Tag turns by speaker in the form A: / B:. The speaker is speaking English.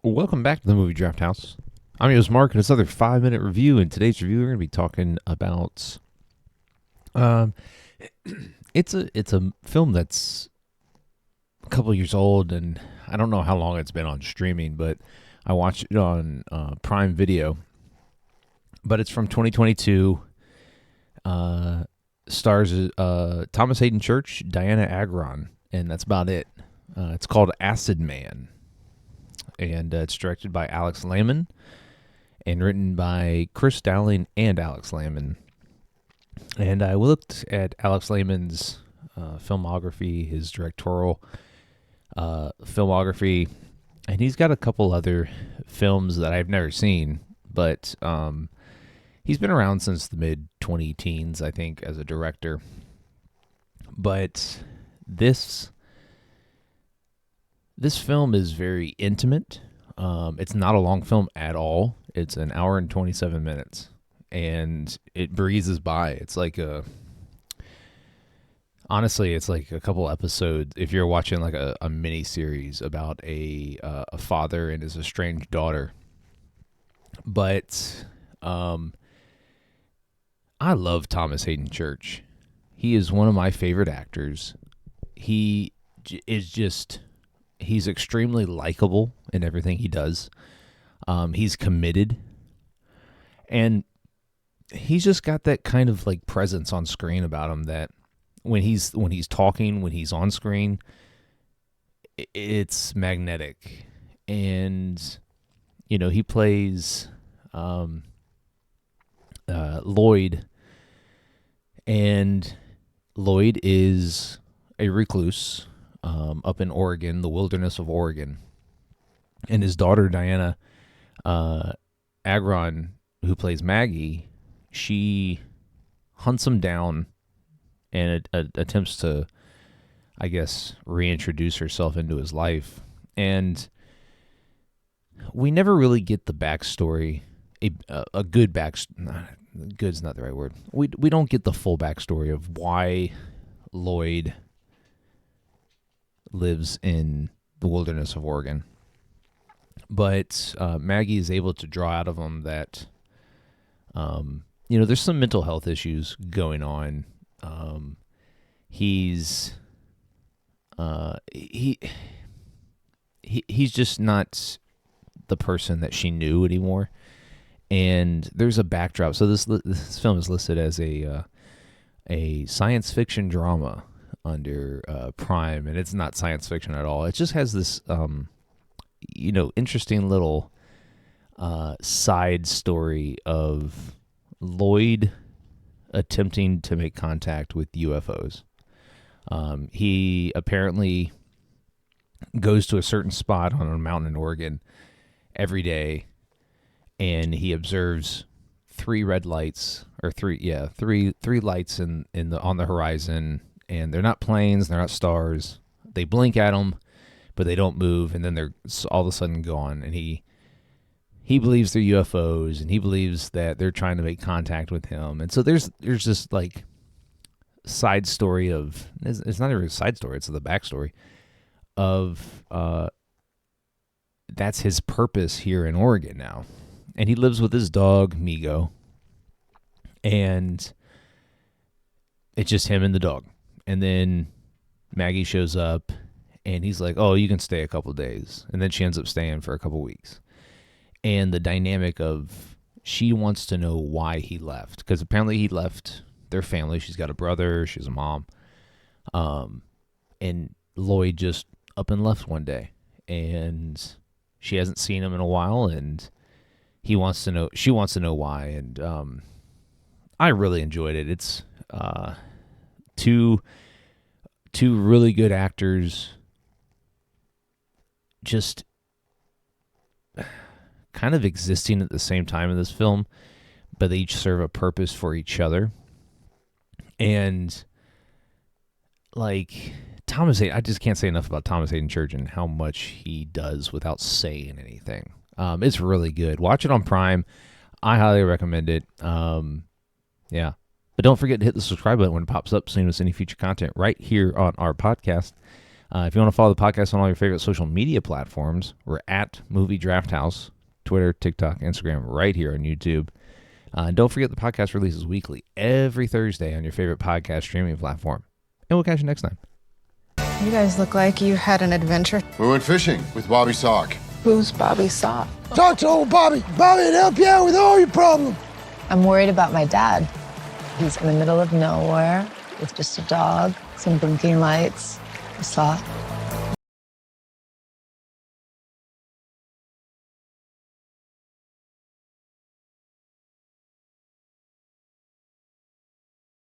A: Welcome back to the Movie Draft House. I'm your host Mark, and it's another 5-minute review. In today's review, we're going to be talking about um, it's a film that's a couple years old, and I don't know how long it's been on streaming, but I watched it on Prime Video. But it's from 2022. Stars Thomas Hayden Church, Dianna Agron, and that's about it. It's called Acidman, and it's directed by Alex Lehman and written by Chris Dowling and Alex Lehman. And I looked at Alex Lehman's filmography, his directorial filmography, and he's got a couple other films that I've never seen, but he's been around since the mid-2010s, I think, as a director. But this film is very intimate. It's not a long film at all. It's an hour and 27 minutes, and it breezes by. It's like honestly, it's like a couple episodes. If you're watching like a mini series about a father and his estranged daughter, but I love Thomas Hayden Church. He is one of my favorite actors. He is just. He's extremely likable in everything he does. He's committed. And he's just got that kind of like presence on screen about him that when he's talking, when he's on screen, it's magnetic. And, you know, he plays Lloyd. And Lloyd is a recluse up in Oregon, the wilderness of Oregon. And his daughter, Dianna Agron, who plays Maggie, she hunts him down and attempts to, I guess, reintroduce herself into his life. And we never really get the backstory, a good backstory. Good's not the right word. We don't get the full backstory of why Lloyd lives in the wilderness of Oregon. But Maggie is able to draw out of him that, there's some mental health issues going on. He's just not the person that she knew anymore. And there's a backdrop. So this film is listed as a science fiction drama under Prime, and it's not science fiction at all. It just has this, interesting little side story of Lloyd attempting to make contact with UFOs. He apparently goes to a certain spot on a mountain in Oregon every day, and he observes three lights on the horizon. And they're not planes, they're not stars. They blink at them, but they don't move, and then they're all of a sudden gone. And he believes they're UFOs, and he believes that they're trying to make contact with him. And so there's this like side story of, it's not even a side story, it's the backstory of that's his purpose here in Oregon now. And he lives with his dog, Migo, and it's just him and the dog. And then Maggie shows up, and he's like, oh, you can stay a couple days. And then she ends up staying for a couple weeks. And the dynamic of, she wants to know why he left. Because apparently he left their family. She's got a brother. She's a mom. And Lloyd just up and left one day. And she hasn't seen him in a while, and she wants to know why. And I really enjoyed it. It's two really good actors just kind of existing at the same time in this film, but they each serve a purpose for each other. And like Thomas Hayden, I just can't say enough about Thomas Hayden Church and how much he does without saying anything. It's really good. Watch it on Prime. I highly recommend it. Yeah. But don't forget to hit the subscribe button when it pops up so you don't miss any future content right here on our podcast. If you want to follow the podcast on all your favorite social media platforms, we're at Movie Draft House, Twitter, TikTok, Instagram, right here on YouTube. And don't forget the podcast releases weekly, every Thursday on your favorite podcast streaming platform. And we'll catch you next time.
B: You guys look like you had an adventure.
C: We went fishing with Bobby Sock.
B: Who's Bobby Sock?
D: Talk to old Bobby. Bobby will help you out with all your problems.
E: I'm worried about my dad. He's in the middle of nowhere with just a dog, some blinking lights, a sock.